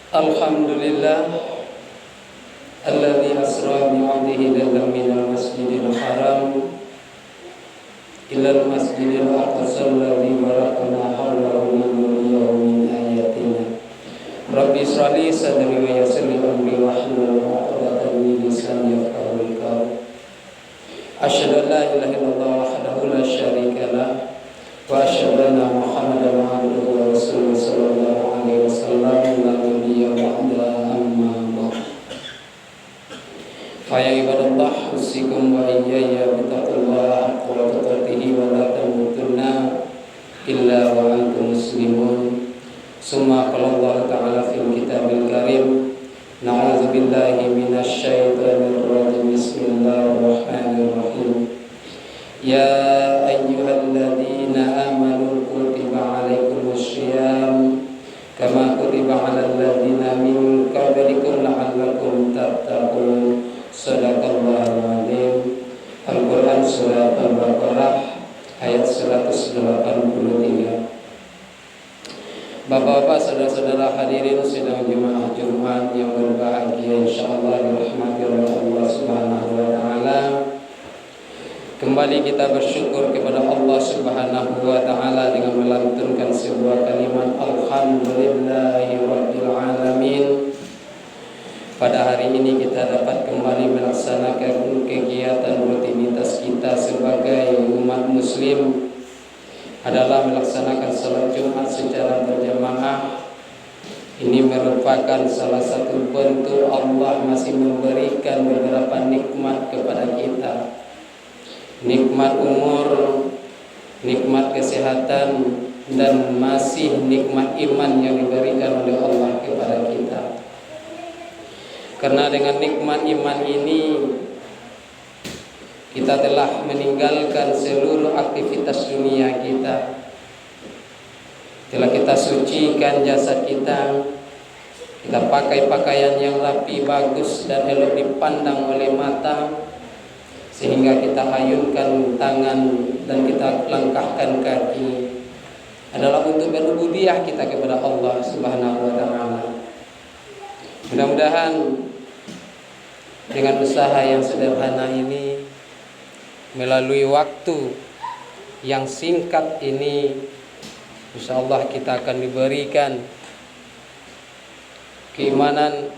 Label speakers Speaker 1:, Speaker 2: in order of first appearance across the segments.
Speaker 1: Alhamdulillah alladzi asra bi 'abdihi laylan minal masjidil haram ilal masjidil aqsa alladzi barakna hawlahu linuriyahu min ayatina. Rabbi shrah li sadri wa yassir li amri wahlul 'uqdatam min lisani yafqahu qawli. Asyhadu an la ilaha illallah wahdahu la syarika lah wa asyhadu anna Muhammadan 'abduhu wa rasuluhu sallallahu alaihi wasallam la nabiyya ba'da amma ba'd. Fa ya ibadallah usikum wa iyaya bittaqullah haqqa tuqatih wa la tamutunna illa wa antum muslimun. Summa qala Allah ta'ala fil kitabil karim, na'udzu billahi minasy syaithanir rajim. Bismillahirrahmanirrahim. Ya ayyuhalladzina amanu kutiba alaikumus syiyam kama kutiba alal ladzina min qablikum la'allakum tattaqun. Shadaqallahul adzim. Al-Qur'an surat Al-Baqarah ayat 183. Bapak-bapak, saudara-saudara hadirin sidang jemaah Jumat yang berbahagia, insyaallah dirahmati oleh Allah Subhanahu wa taala. Kembali kita bersyukur kepada Allah Subhanahu wa taala dengan melantunkan sebuah kalimat alhamdulillahirabbil alamin. Pada hari ini kita dapat kembali melaksanakan kegiatan rutinitas kita sebagai umat muslim, adalah melaksanakan salat Jumat secara berjamaah. Ini merupakan salah satu bentuk Allah masih memberikan beberapa nikmat kepada kita. Nikmat umur, nikmat kesehatan, dan masih nikmat iman yang diberikan oleh Allah kepada kita. Karena dengan nikmat iman ini kita telah meninggalkan seluruh aktivitas dunia kita. Telah kita sucikan jasad kita. Kita pakai pakaian yang rapi, bagus, dan elok dipandang oleh mata, sehingga kita ayunkan tangan dan kita langkahkan kaki, adalah untuk berubudiyah kita kepada Allah Subhanahu wa taala. Mudah-mudahan dengan usaha yang sederhana ini, melalui waktu yang singkat ini, insyaallah kita akan diberikan keimanan,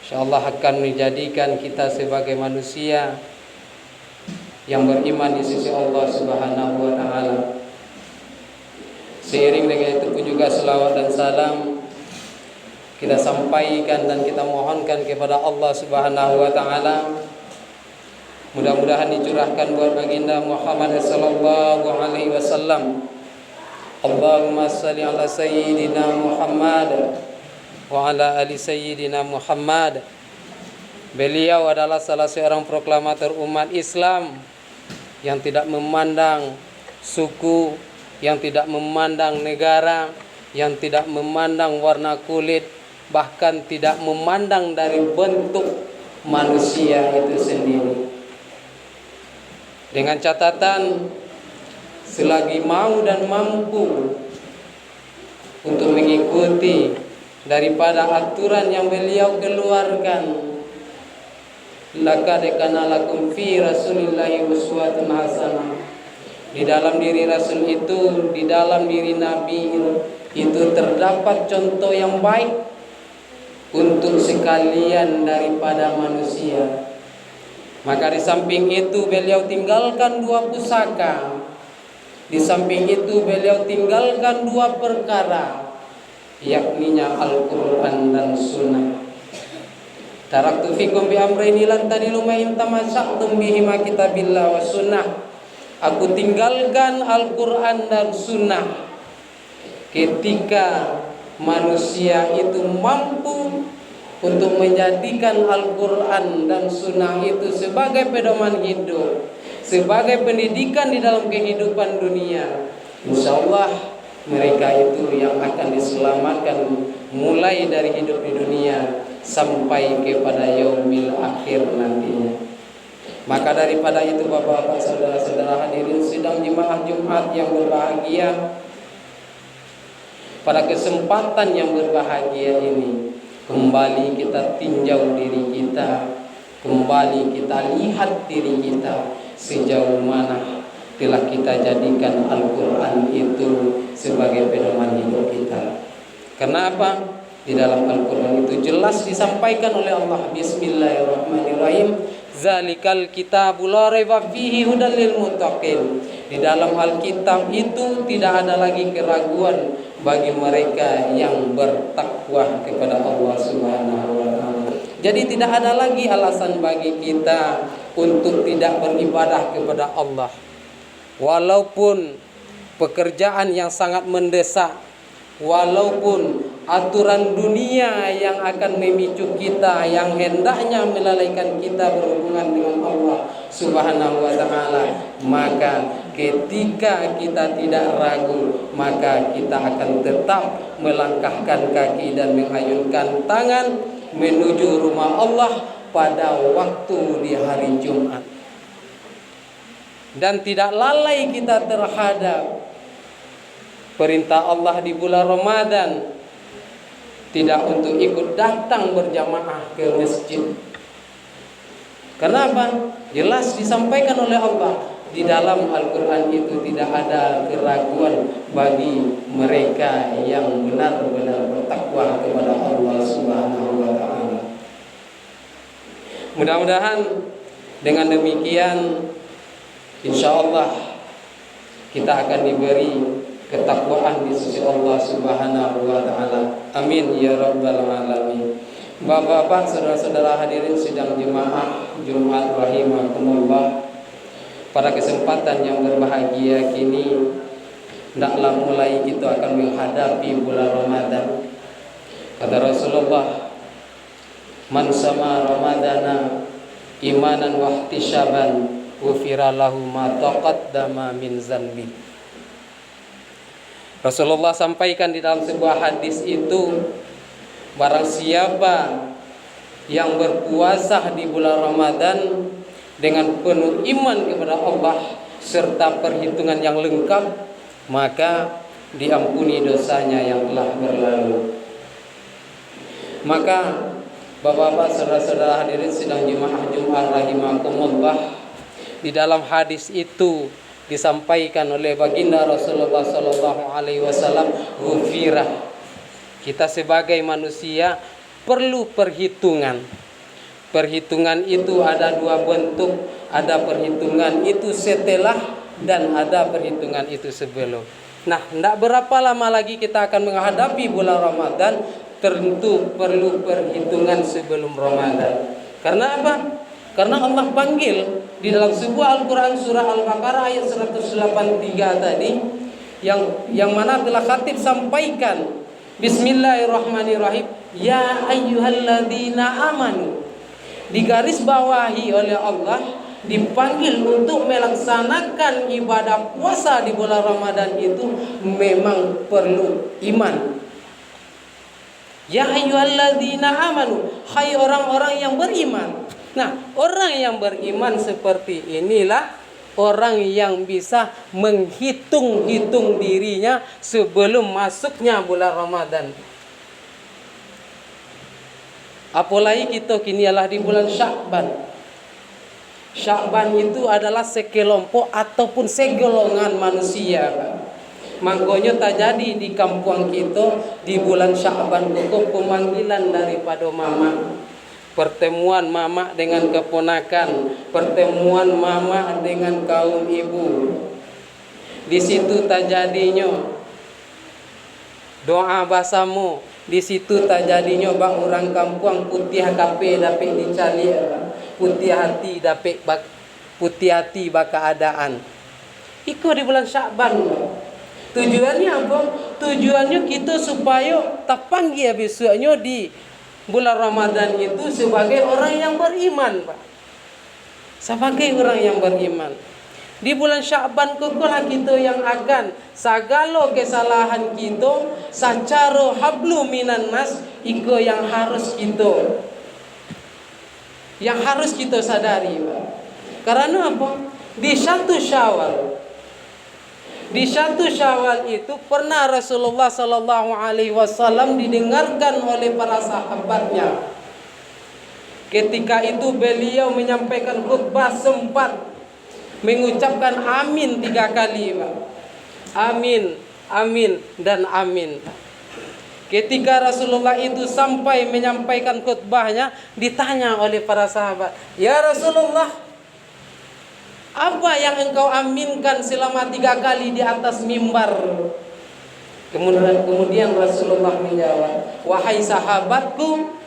Speaker 1: insyaallah akan menjadikan kita sebagai manusia yang beriman di sisi Allah Subhanahu wa taala. Seiring dengan itu pun juga selawat dan salam kita sampaikan dan kita mohonkan kepada Allah Subhanahu wa taala, mudah-mudahan dicurahkan buat baginda Muhammad sallallahu alaihi wasallam. Allahumma shalli ala sayyidina Muhammad wa ala ali sayyidina Muhammad. Beliau adalah salah seorang proklamator umat Islam yang tidak memandang suku, yang tidak memandang negara, yang tidak memandang warna kulit, bahkan tidak memandang dari bentuk manusia itu sendiri. Dengan catatan, selagi mau dan mampu untuk mengikuti daripada aturan yang beliau keluarkan, laqad kana lakum fi rasulillahi uswatun hasanah. Di dalam diri Rasul itu, di dalam diri Nabi itu terdapat contoh yang baik untuk sekalian daripada manusia. Maka di samping itu beliau tinggalkan dua pusaka. Di samping itu beliau tinggalkan dua perkara, yakninya Al-Quran dan Sunnah. Taraktu fikum bi amrayni lan tadilu ma in tamassaktum bihima kitabillah wa sunnah. Aku tinggalkan Al-Quran dan Sunnah ketika manusia itu mampu untuk menjadikan Al-Quran dan Sunnah itu sebagai pedoman hidup, sebagai pendidikan di dalam kehidupan dunia. Insyaallah mereka itu yang akan diselamatkan mulai dari hidup di dunia sampai kepada yaumil akhir nantinya. Maka daripada itu, bapak-bapak, saudara-saudara hadirin sidang jemaah Jumat yang berbahagia, pada kesempatan yang berbahagia ini, kembali kita tinjau diri kita, kembali kita lihat diri kita sejauh mana telah kita jadikan Al-Quran itu sebagai pedoman hidup kita. Kenapa? Di dalam Al-Quran itu jelas disampaikan oleh Allah, Bismillahirrahmanirrahim, Zalikal kitabul la raiba fihi hudal lil muttaqin. Di dalam Alkitab itu tidak ada lagi keraguan bagi mereka yang bertakwa kepada Allah Subhanahu wa taala. Jadi tidak ada lagi alasan bagi kita untuk tidak beribadah kepada Allah. Walaupun pekerjaan yang sangat mendesak, walaupun aturan dunia yang akan memicu kita, yang hendaknya melalaikan kita berhubungan dengan Allah Subhanahu wa taala, maka ketika kita tidak ragu, maka kita akan tetap melangkahkan kaki dan mengayunkan tangan menuju rumah Allah pada waktu di hari Jumat. Dan tidak lalai kita terhadap perintah Allah di bulan Ramadan, tidak untuk ikut datang berjamaah ke masjid. Kenapa? Jelas disampaikan oleh Allah di dalam Al-Quran itu, tidak ada keraguan bagi mereka yang benar-benar bertakwa kepada Allah Subhanahu wa taala. Mudah-mudahan dengan demikian insyaallah kita akan diberi ketakwaan di sisi Allah Subhanahu wa taala. Amin ya rabbal alamin. Bapak-bapak, saudara-saudara hadirin sidang jemaah Jumat rahimakumullah. Pada kesempatan yang berbahagia kini, hendaklah mulai kita akan menghadapi bulan Ramadan. Kata Rasulullah, "Man sama Ramadana imanan wa ihtisaban, ghufira lahu ma taqaddama min zanbi." Rasulullah sampaikan di dalam sebuah hadis itu, barang siapa yang berpuasa di bulan Ramadan dengan penuh iman kepada Allah serta perhitungan yang lengkap, maka diampuni dosanya yang telah berlalu. Maka bapak-bapak, saudara-saudara hadirin sidang jemaah Jumat rahimakumullah, di dalam hadis itu disampaikan oleh baginda Rasulullah sallallahu alaihi wasallam, ghufirah. Kita sebagai manusia perlu perhitungan. Perhitungan itu ada dua bentuk, ada perhitungan itu setelah dan ada perhitungan itu sebelum. Nah, tidak berapa lama lagi kita akan menghadapi bulan Ramadan, tentu perlu perhitungan sebelum Ramadan. Karena apa? Karena Allah panggil di dalam sebuah Al-Quran surah Al-Baqarah ayat 183 tadi, yang mana telah khatib sampaikan, Bismillahirrahmanirrahim, ya ayyuhalladzina amanu. Digaris bawahi oleh Allah, dipanggil untuk melaksanakan ibadah puasa di bulan Ramadan itu memang perlu iman. Ya ayyuhalladzina amanu, hai orang-orang yang beriman. Nah, orang yang beriman seperti inilah orang yang bisa menghitung-hitung dirinya sebelum masuknya bulan Ramadan. Apalagi kita kini adalah di bulan Sya'ban. Sya'ban itu adalah sekelompok ataupun segolongan manusia. Makanya terjadi di kampung kita di bulan Sya'ban itu pemanggilan daripada mama. Pertemuan mama dengan keponakan, pertemuan mama dengan kaum ibu. Di situ terjadinya doa basamu. Di situ terjadinya bang orang kampung putih kape dapat dicari, putih hati bak keadaan. Iko di bulan Sya'ban. Tujuannya apa? Tujuannya kita supaya terpanggil besoknya di bulan Ramadan itu sebagai orang yang beriman, Pak. Sebagai orang yang beriman. Di bulan Sya'ban kukulah kita yang akan segala kesalahan kita secara hablu minan nas, iko yang harus kita sadari, Pak. Karena apa? Di 1 Syawal Di 1 Syawal itu pernah Rasulullah Sallallahu Alaihi Wasallam didengarkan oleh para sahabatnya. Ketika itu beliau menyampaikan khutbah sempat mengucapkan amin 3 kali, Pak. Amin, amin, dan amin. Ketika Rasulullah itu sampai menyampaikan khutbahnya, ditanya oleh para sahabat, "Ya Rasulullah, apa yang engkau aminkan selama 3 kali di atas mimbar?" Kemudian Rasulullah menjawab, "Wahai sahabatku,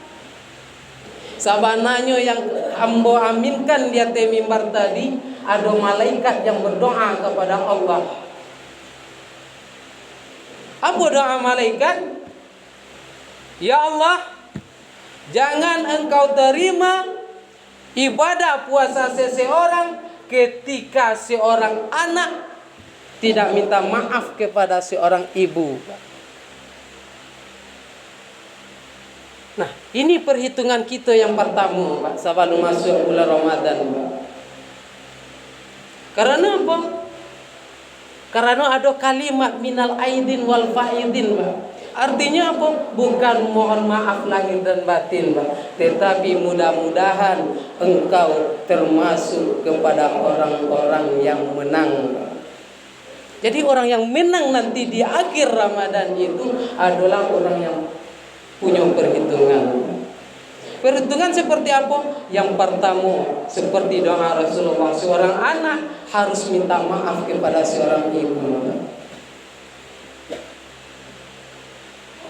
Speaker 1: sabananya yang ambo aminkan di atas mimbar tadi, ada malaikat yang berdoa kepada Allah." Apa doa malaikat? "Ya Allah, jangan engkau terima ibadah puasa seseorang ketika seorang anak tidak minta maaf kepada seorang ibu." Nah, ini perhitungan kita yang pertama, Pak, sebelum masuk bulan Ramadan, Pak. Karena apa? Karena ada kalimat minal aidin wal faidin, Pak. Artinya apa? Bukan mohon maaf lahir dan batin, Pak, tetapi mudah-mudahan engkau termasuk kepada orang-orang yang menang. Jadi orang yang menang nanti di akhir Ramadan itu adalah orang yang punya perhitungan. Perhitungan seperti apa? Yang pertama, seperti doa Rasulullah, seorang anak harus minta maaf kepada seorang ibu.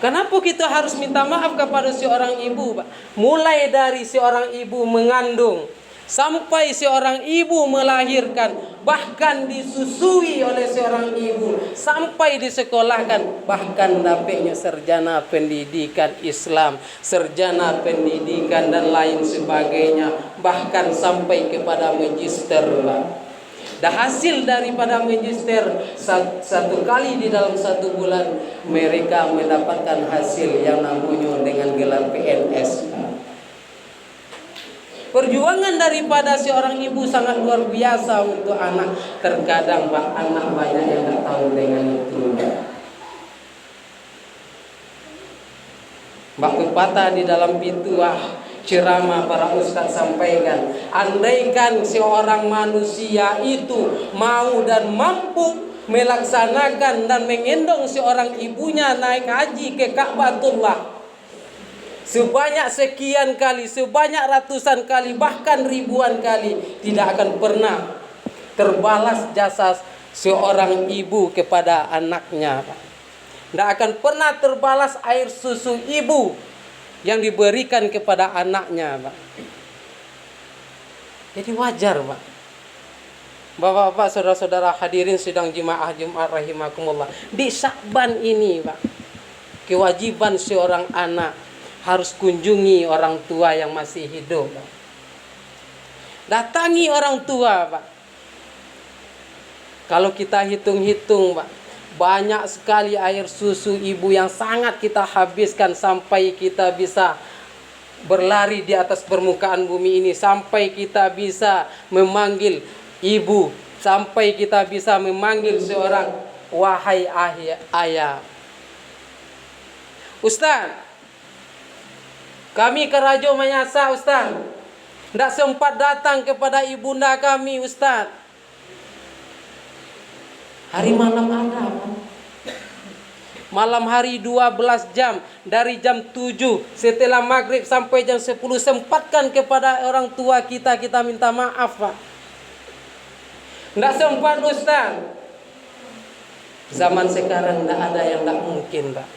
Speaker 1: Kenapa kita harus minta maaf kepada seorang ibu, Pak? Mulai dari seorang ibu mengandung sampai seorang ibu melahirkan, bahkan disusui oleh seorang ibu, sampai disekolahkan, bahkan dapatnya sarjana pendidikan Islam, sarjana pendidikan dan lain sebagainya, bahkan sampai kepada magister, Pak. Dan hasil daripada magister 1 kali di dalam 1 bulan mereka mendapatkan hasil yang namanya dengan gelar PNS. Perjuangan daripada seorang ibu sangat luar biasa untuk anak. Terkadang, Pak, anak banyak yang tak tahu dengan itu. Mbak pepatah di dalam pituah ceramah para ustaz sampaikan, andaikan seorang manusia itu mau dan mampu melaksanakan dan menggendong seorang ibunya naik haji ke Ka'batullah sebanyak sekian kali, sebanyak ratusan kali, bahkan ribuan kali, tidak akan pernah terbalas jasa seorang ibu kepada anaknya. Tidak akan pernah terbalas air susu ibu yang diberikan kepada anaknya, Pak. Jadi wajar, Pak. Bapak-bapak, saudara-saudara hadirin sidang jemaah Jumat rahimakumullah. Di Sya'ban ini, Pak, kewajiban seorang anak harus kunjungi orang tua yang masih hidup, Pak. Datangi orang tua, Pak. Kalau kita hitung-hitung, Pak, banyak sekali air susu ibu yang sangat kita habiskan sampai kita bisa berlari di atas permukaan bumi ini, sampai kita bisa memanggil ibu, sampai kita bisa memanggil seorang wahai ayah. Ustaz, kami ke Rajo Mayasa, Ustaz. Tidak sempat datang kepada ibunda kami, Ustaz. Hari malam ada, malam hari 12 jam, dari jam 7 setelah maghrib sampai jam 10, sempatkan kepada orang tua kita minta maaf, Pak. Tidak sempat, Ustaz. Zaman sekarang tidak ada yang tidak mungkin, Pak.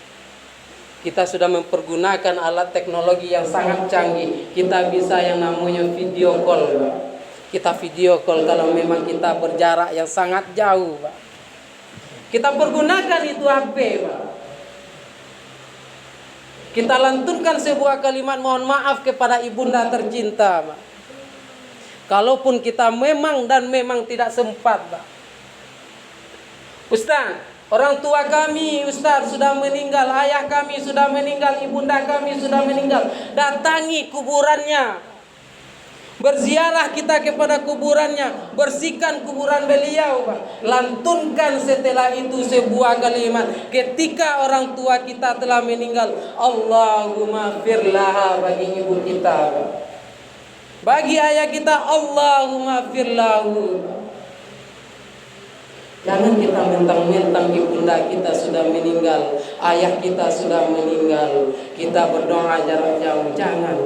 Speaker 1: Kita sudah mempergunakan alat teknologi yang sangat canggih. Kita bisa yang namanya video call, Pak. Kita video call kalau memang kita berjarak yang sangat jauh, Pak. Kita pergunakan itu HP, Pak. Kita lantunkan sebuah kalimat mohon maaf kepada ibunda tercinta, Pak. Kalaupun kita memang tidak sempat, Pak. Ustaz, orang tua kami, Ustaz, sudah meninggal, ayah kami sudah meninggal, ibunda kami sudah meninggal. Datangi kuburannya. Berziarah kita kepada kuburannya, bersihkan kuburan beliau, Pak. Lantunkan setelah itu sebuah kalimat ketika orang tua kita telah meninggal, Allahumma firlaha, bagi ibu kita, Pak. Bagi ayah kita, Allahumma firlahu. Jangan kita mentang-mentang ibunda kita sudah meninggal, ayah kita sudah meninggal, kita berdoa jarak jauh. Jangan.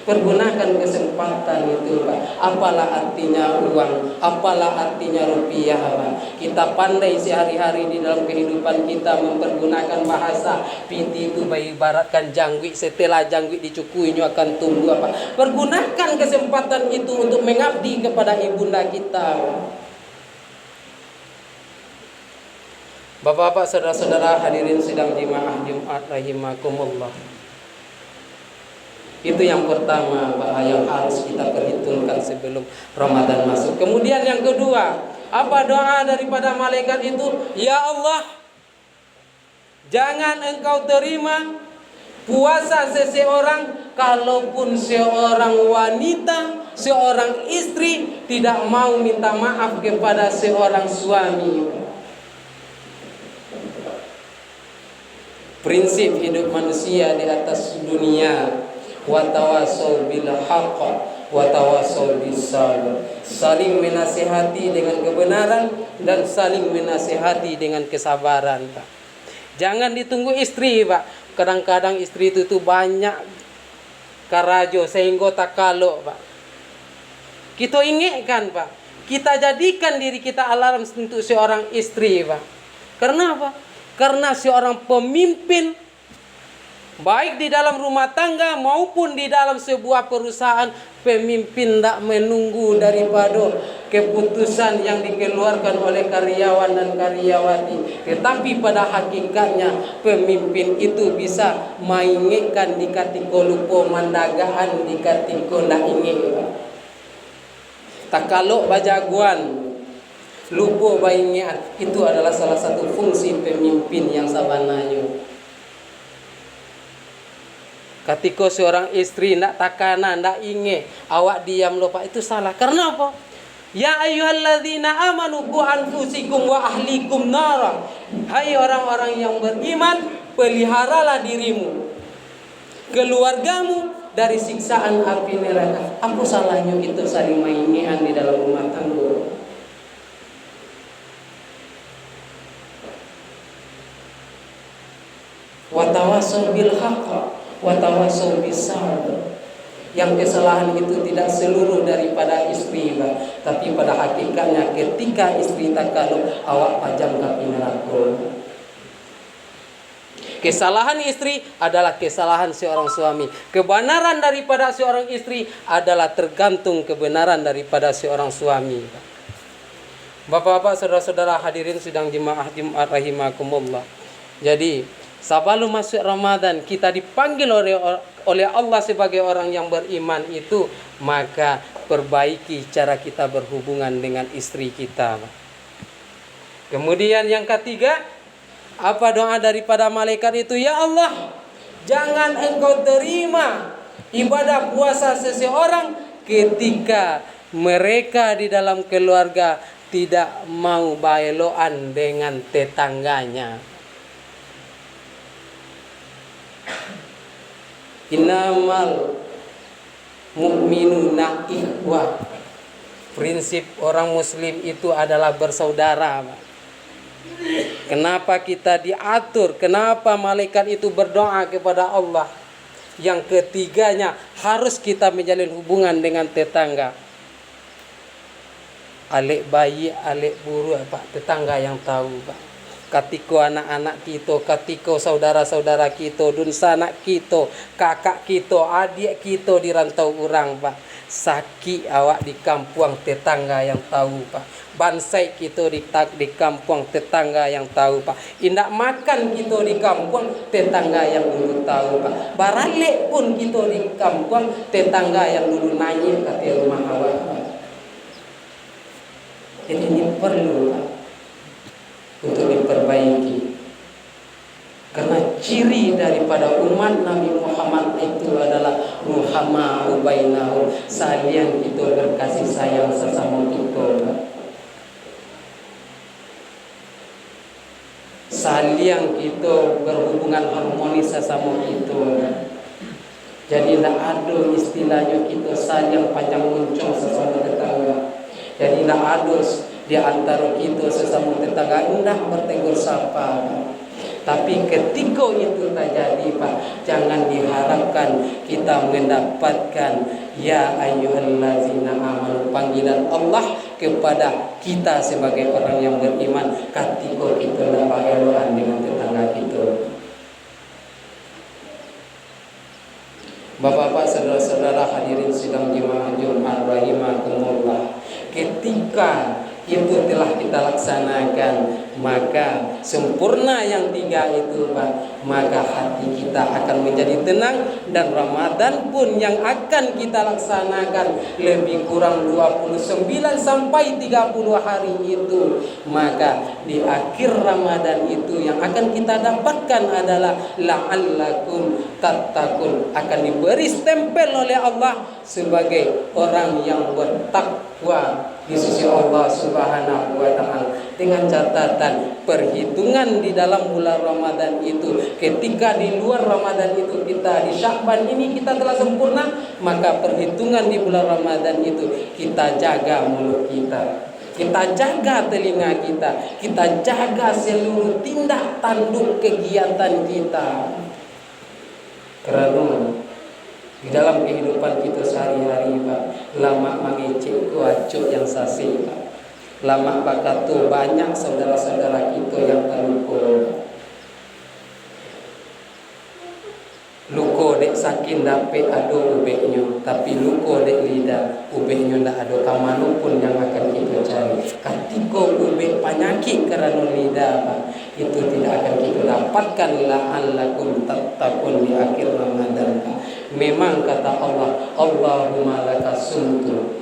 Speaker 1: Pergunakan kesempatan itu, Pak. Apalah artinya uang, apalah artinya rupiah, Pak. Kita pandai sehari-hari di dalam kehidupan kita mempergunakan bahasa. Piti itu ibaratkan jangwit, setelah jangwit dicukuinya akan tumbuh, Pak. Pergunakan kesempatan itu untuk mengabdi kepada ibunda kita, Pak. Bapak-bapak, saudara-saudara hadirin sidang jemaah Jumat rahimakumullah. Itu yang pertama, Pak, yang harus kita perhitungkan sebelum Ramadan masuk. Kemudian yang kedua, apa doa daripada malaikat itu? Ya Allah, jangan Engkau terima puasa seseorang kalaupun seorang wanita, seorang istri tidak mau minta maaf kepada seorang suami. Prinsip hidup manusia di atas dunia, watawasau bil haqq watawasau bis sabr. Saling menasihati dengan kebenaran dan saling menasihati dengan kesabaran, Pak. Jangan ditunggu istri, Pak. Kadang-kadang istri itu banyak karajo sehingga tak kalau, Pak. Kita ingatkan, Pak. Kita jadikan diri kita alarm untuk seorang istri, Pak. Karena apa? Karena seorang pemimpin, baik di dalam rumah tangga maupun di dalam sebuah perusahaan, pemimpin tidak menunggu daripada keputusan yang dikeluarkan oleh karyawan dan karyawati. Tetapi pada hakikatnya pemimpin itu bisa maingekan di katiko lupa mandagaan di katiko lah ingin. Tak kalau bajaguan lupa baingian, itu adalah salah satu fungsi pemimpin yang sabananya. Ketika seorang istri nak takana, nak inge, awak diam lupa, itu salah. Karena apa? Ya ayyuhalladzina amanu qu anfusikum wa ahlikum nara. Hai orang-orang yang beriman, peliharalah dirimu, keluargamu dari siksaan api neraka. Apa salahnya itu saling maingian di dalam rumah tangga? Watawasau bil haqq watawasau bis sabr. Yang kesalahan itu tidak seluruh daripada istri, Pak. Tapi pada hakikatnya ketika istri tak kalau awak pajam kapi neraka. Kesalahan istri adalah kesalahan seorang suami. Kebenaran daripada seorang istri adalah tergantung kebenaran daripada seorang suami, Pak. Bapak-bapak, saudara-saudara hadirin sidang jemaah Jumat rahimakumullah. Jadi sebelum masuk Ramadan kita dipanggil oleh Allah sebagai orang yang beriman itu, maka perbaiki cara kita berhubungan dengan istri kita. Kemudian yang ketiga, apa doa daripada malaikat itu? Ya Allah, jangan Engkau terima ibadah puasa seseorang ketika mereka di dalam keluarga tidak mau baeloan dengan tetangganya. Innamal mu'minuna ikhwah. Prinsip orang muslim itu adalah bersaudara. Kenapa kita diatur? Kenapa malaikat itu berdoa kepada Allah? Yang ketiganya, harus kita menjalin hubungan dengan tetangga. Alek bayi, alek buru, Pak, tetangga yang tahu, Pak. Ketika anak-anak kita, ketika saudara-saudara kita, dunsanak kita, kakak kita, adik kita di rantau orang, Pak. Sakit awak di kampung, tetangga yang tahu, Pak. Bansai kita di kampung, tetangga yang tahu, Pak. Indak makan kita di kampung, tetangga yang dulu tahu, Pak. Baralek pun kita di kampung, tetangga yang dulu nanya ke rumah awak, Pak. Jadi ini perlu, Pak, untuk diperbaiki. Karena ciri daripada umat Nabi Muhammad itu adalah ruhama'u bainahum, saling kita berkasih sayang sesama kita. Saling kita berhubungan harmonis sesama kita. Jadi tidak ada istilahnya kita saling panjang muncung sesama tetangga. Jadi tidak ada di antara kita sesama tetangga hendak bertegur sapa. Tapi ketika itu terjadi, Pak, jangan diharapkan kita mendapatkan ya ayyuhallazina amanu, panggilan Allah kepada kita sebagai orang yang beriman ketika kita tidak berelok dengan tetangga kita. Bapak-bapak, saudara-saudara hadirin sidang jemaah Jumat rahimakumullah, ketika itu telah kita laksanakan, maka sempurna yang tiga itu, Pak, maka hati kita akan menjadi tenang. Dan Ramadan pun yang akan kita laksanakan lebih kurang 29 sampai 30 hari itu, maka di akhir Ramadan itu yang akan kita dapatkan adalah la'allakum tattaqun, akan diberi stempel oleh Allah sebagai orang yang bertakwa di sisi Allah Subhanahu wa taala. Dengan catatan perhitungan di dalam bulan Ramadan itu, ketika di luar Ramadan itu kita di Sya'ban ini kita telah sempurna, maka perhitungan di bulan Ramadan itu kita jaga mulut kita, kita jaga telinga kita jaga seluruh tindak tanduk kegiatan kita. Karena di dalam kehidupan kita sehari-hari, Pak, lama mengecek kuacuk yang sasi, Pak. Lama bakal tu banyak saudara-saudara kita yang terluka. Luka dek sakin dapet ada ubeknya, tapi luka dek lidah ubeknya ndak ada. Kamanu pun yang akan kita cari. Ketika ubek penyakit kerana lidah, Pak, itu tidak akan kita dapatkan la'allakum tattaqun di akhir Ramadan, Pak. Memang kata Allah, Allahumma lakasumtu.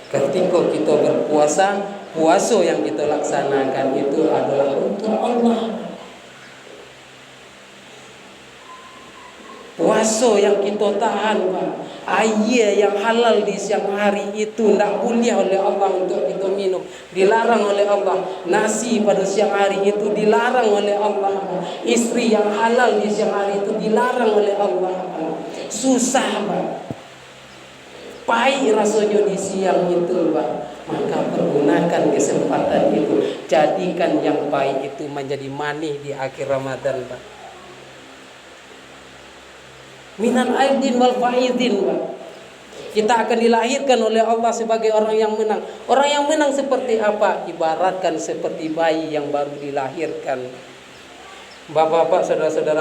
Speaker 1: Ketika kita berpuasa, puasa yang kita laksanakan itu adalah untuk Allah. Puasa yang kita tahan, Pak, air yang halal di siang hari itu tidak boleh oleh Allah untuk kita minum, dilarang oleh Allah. Nasi pada siang hari itu dilarang oleh Allah. Istri yang halal di siang hari itu dilarang oleh Allah. Susah, Pak, pahit rasanya di siang itu, Pak. Maka pergunakan kesempatan itu, jadikan yang pahit itu menjadi manis di akhir Ramadan, Pak. Minan aidin wal faidin, Pak. Kita akan dilahirkan oleh Allah sebagai orang yang menang. Orang yang menang seperti apa? Ibaratkan seperti bayi yang baru dilahirkan. Bapak-bapak, saudara-saudara